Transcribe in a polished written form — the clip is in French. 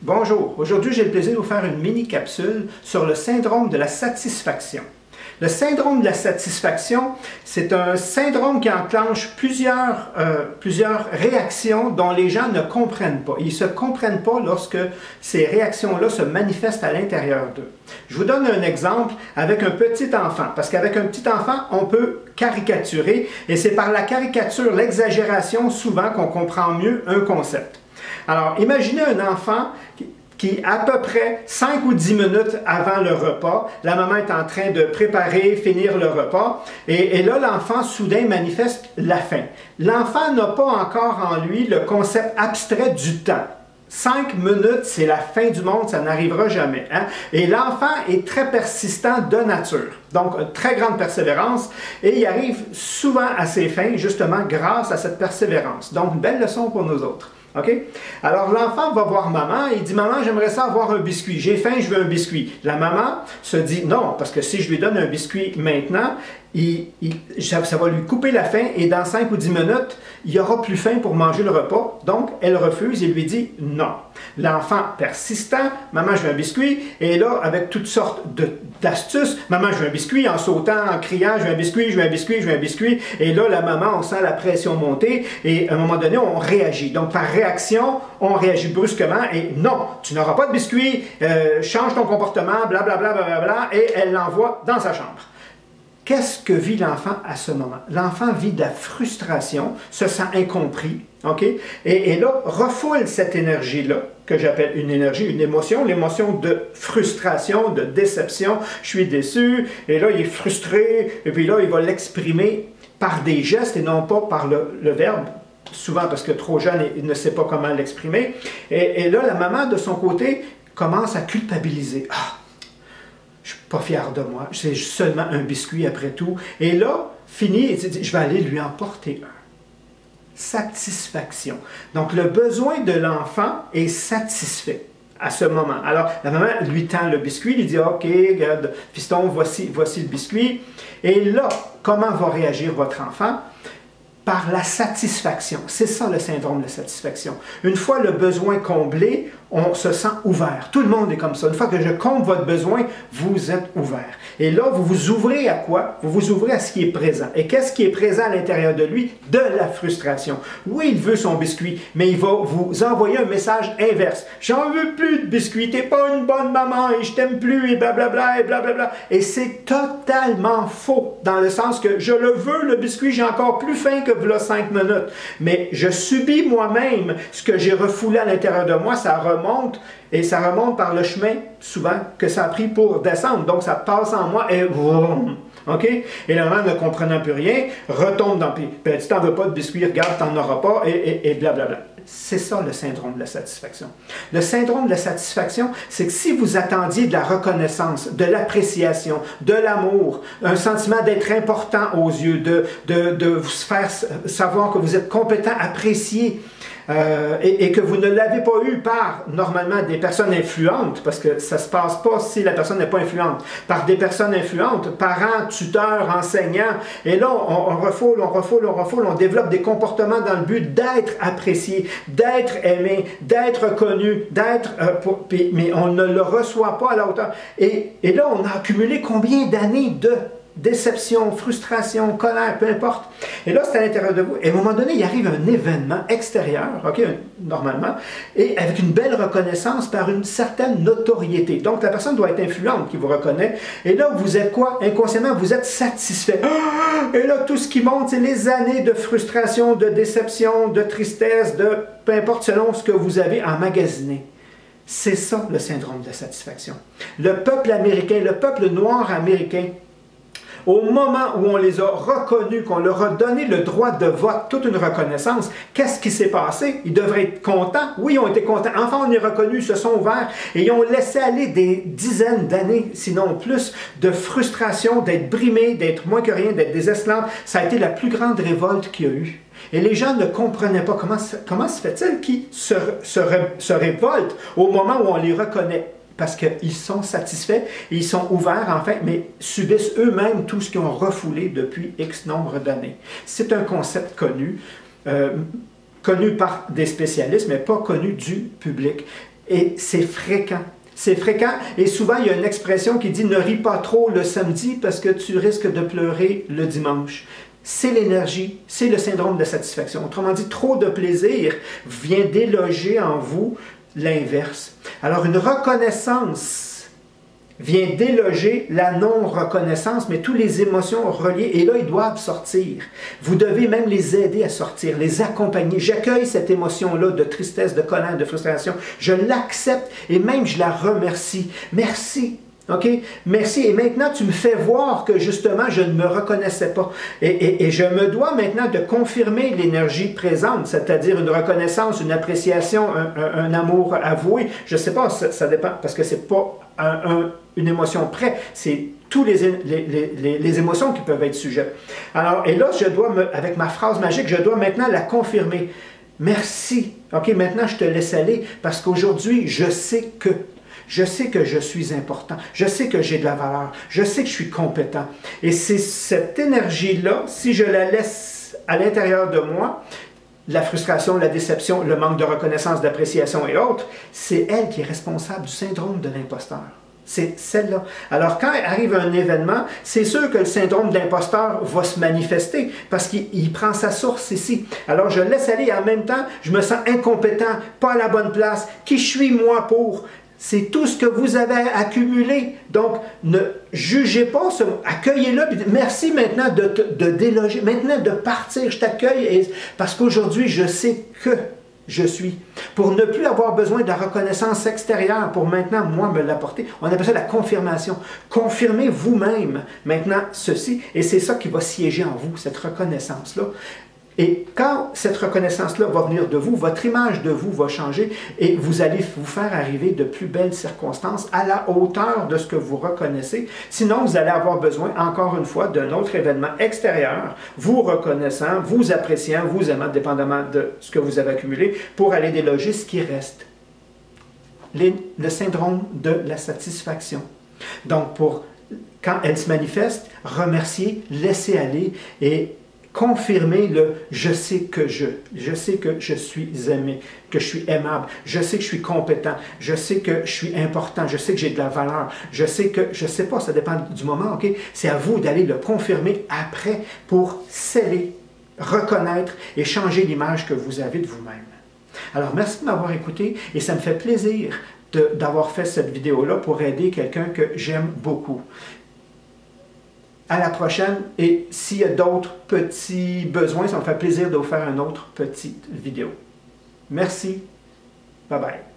Bonjour, aujourd'hui j'ai le plaisir de vous faire une mini-capsule sur le syndrome de la satisfaction. Le syndrome de la satisfaction, c'est un syndrome qui enclenche plusieurs réactions dont les gens ne comprennent pas. Ils ne se comprennent pas lorsque ces réactions-là se manifestent à l'intérieur d'eux. Je vous donne un exemple avec un petit enfant, parce qu'avec un petit enfant, on peut caricaturer, et c'est par la caricature, l'exagération, souvent qu'on comprend mieux un concept. Alors, imaginez un enfant qui, à peu près 5 ou 10 minutes avant le repas, la maman est en train de préparer, finir le repas, et là, l'enfant, soudain, manifeste la faim. L'enfant n'a pas encore en lui le concept abstrait du temps. 5 minutes, c'est la fin du monde, ça n'arrivera jamais. Hein? Et l'enfant est très persistant de nature, donc une très grande persévérance, et il arrive souvent à ses fins, justement, grâce à cette persévérance. Donc, une belle leçon pour nous autres. OK? Alors, l'enfant va voir maman et il dit « Maman, j'aimerais ça avoir un biscuit. J'ai faim, je veux un biscuit. » La maman se dit « Non, parce que si je lui donne un biscuit maintenant, ça va lui couper la faim et dans 5 ou 10 minutes, il n'aura plus faim pour manger le repas. » Donc, elle refuse et lui dit « Non. » L'enfant persistant, « Maman, je veux un biscuit. » Et là, avec toutes sortes d'astuces, « Maman, je veux un biscuit. » En sautant, en criant, « Je veux un biscuit, je veux un biscuit, je veux un biscuit. » Et là, la maman, on sent la pression monter et à un moment donné, on réagit. Donc, par réaction, on réagit brusquement et « Non, tu n'auras pas de biscuit, change ton comportement, blablabla, blablabla. » Et elle l'envoie dans sa chambre. Qu'est-ce que vit l'enfant à ce moment? L'enfant vit de la frustration, se sent incompris, OK? Et là, refoule cette énergie-là, que j'appelle une énergie, une émotion, l'émotion de frustration, de déception. Je suis déçu, et là, il est frustré, et puis là, il va l'exprimer par des gestes et non pas par le verbe, souvent parce que trop jeune, il ne sait pas comment l'exprimer. Et là, la maman, de son côté, commence à culpabiliser. Ah! Je ne suis pas fier de moi, c'est seulement un biscuit après tout. Et là, fini, et dit, je vais aller lui en porter un. Satisfaction. Donc, le besoin de l'enfant est satisfait à ce moment. Alors, la maman lui tend le biscuit, lui dit, OK, regarde, fiston, voici le biscuit. Et là, comment va réagir votre enfant? Par la satisfaction. C'est ça le syndrome de la satisfaction. Une fois le besoin comblé, on se sent ouvert. Tout le monde est comme ça. Une fois que je comble votre besoin, vous êtes ouvert. Et là, vous vous ouvrez à quoi? Vous vous ouvrez à ce qui est présent. Et qu'est-ce qui est présent à l'intérieur de lui? De la frustration. Oui, il veut son biscuit, mais il va vous envoyer un message inverse. J'en veux plus de biscuit, t'es pas une bonne maman et je t'aime plus et blablabla et blablabla. Et c'est totalement faux, dans le sens que je le veux, le biscuit, j'ai encore plus faim que voilà 5 minutes. Mais je subis moi-même ce que j'ai refoulé à l'intérieur de moi, ça remonte, et ça remonte par le chemin, souvent, que ça a pris pour descendre. Donc, ça passe en moi et vroom, OK? Et la maman, ne comprenant plus rien, retombe dans... Puis, ben, tu t'en veux pas de biscuit, regarde, t'en auras pas, et blablabla. C'est ça le syndrome de la satisfaction. Le syndrome de la satisfaction, c'est que si vous attendiez de la reconnaissance, de l'appréciation, de l'amour, un sentiment d'être important aux yeux, de vous faire savoir que vous êtes compétent, apprécié, et que vous ne l'avez pas eu par, normalement, des personnes influentes, parce que ça ne se passe pas si la personne n'est pas influente, par des personnes influentes, parents, tuteurs, enseignants, et là, on refoule, on développe des comportements dans le but d'être apprécié, d'être aimé, d'être connu, mais on ne le reçoit pas à la hauteur. Et là, on a accumulé combien d'années de déception, frustration, colère, peu importe. Et là, c'est à l'intérieur de vous. Et à un moment donné, il arrive un événement extérieur, OK, normalement, et avec une belle reconnaissance par une certaine notoriété. Donc, la personne doit être influente qui vous reconnaît. Et là, vous êtes quoi? Inconsciemment, vous êtes satisfait. Et là, tout ce qui monte, c'est les années de frustration, de déception, de tristesse, de peu importe selon ce que vous avez emmagasiné. C'est ça, le syndrome de la satisfaction. Le peuple américain, le peuple noir américain, au moment où on les a reconnus, qu'on leur a donné le droit de vote, toute une reconnaissance, qu'est-ce qui s'est passé? Ils devraient être contents. Oui, ils ont été contents. Enfin, on est reconnus, ils se sont ouverts et ils ont laissé aller des dizaines d'années, sinon plus, de frustration, d'être brimés, d'être moins que rien, d'être des esclaves. Ça a été la plus grande révolte qu'il y a eu. Et les gens ne comprenaient pas comment se fait-il qu'ils se révoltent au moment où on les reconnaît. Parce qu'ils sont satisfaits, et ils sont ouverts en fait, mais subissent eux-mêmes tout ce qu'ils ont refoulé depuis X nombre d'années. C'est un concept connu, connu par des spécialistes, mais pas connu du public. Et c'est fréquent. C'est fréquent et souvent il y a une expression qui dit « ne ris pas trop le samedi parce que tu risques de pleurer le dimanche ». C'est l'énergie, c'est le syndrome de satisfaction. Autrement dit, trop de plaisir vient déloger en vous l'inverse. Alors une reconnaissance vient déloger la non-reconnaissance, mais toutes les émotions reliées, et là, ils doivent sortir. Vous devez même les aider à sortir, les accompagner. J'accueille cette émotion-là de tristesse, de colère, de frustration. Je l'accepte et même je la remercie. Merci. OK? Merci. Et maintenant, tu me fais voir que justement, je ne me reconnaissais pas. Et je me dois maintenant de confirmer l'énergie présente, c'est-à-dire une reconnaissance, une appréciation, un amour avoué. Je ne sais pas, ça dépend, parce que ce n'est pas une émotion près, c'est toutes les émotions qui peuvent être sujettes. Alors, et là, je dois, avec ma phrase magique, je dois maintenant la confirmer. Merci. OK, maintenant, je te laisse aller, parce qu'aujourd'hui, je sais que je suis important, je sais que j'ai de la valeur, je sais que je suis compétent. Et c'est cette énergie-là, si je la laisse à l'intérieur de moi, la frustration, la déception, le manque de reconnaissance, d'appréciation et autres, c'est elle qui est responsable du syndrome de l'imposteur. C'est celle-là. Alors, quand arrive un événement, c'est sûr que le syndrome de l'imposteur va se manifester parce qu'il prend sa source ici. Alors, je laisse aller et en même temps, je me sens incompétent, pas à la bonne place. Qui je suis, moi, pour? C'est tout ce que vous avez accumulé. Donc, ne jugez pas, accueillez-le. Merci maintenant de déloger, maintenant de partir. Je t'accueille parce qu'aujourd'hui, je sais que je suis. Pour ne plus avoir besoin de la reconnaissance extérieure, pour maintenant, moi, me l'apporter. On appelle ça la confirmation. Confirmez vous-même maintenant ceci. Et c'est ça qui va siéger en vous, cette reconnaissance-là. Et quand cette reconnaissance-là va venir de vous, votre image de vous va changer et vous allez vous faire arriver de plus belles circonstances à la hauteur de ce que vous reconnaissez. Sinon, vous allez avoir besoin, encore une fois, d'un autre événement extérieur, vous reconnaissant, vous appréciant, vous aimant, dépendamment de ce que vous avez accumulé, pour aller déloger ce qui reste. Le syndrome de la satisfaction. Donc, quand elle se manifeste, remercier, laisser aller et confirmer le « je sais que je suis aimé, que je suis aimable, je sais que je suis compétent, je sais que je suis important, je sais que j'ai de la valeur, je sais que, je ne sais pas, ça dépend du moment, ok? C'est à vous d'aller le confirmer après pour sceller, reconnaître et changer l'image que vous avez de vous-même. Alors, merci de m'avoir écouté et ça me fait plaisir d'avoir fait cette vidéo-là pour aider quelqu'un que j'aime beaucoup. À la prochaine, et s'il y a d'autres petits besoins, ça me fait plaisir de vous faire une autre petite vidéo. Merci. Bye bye.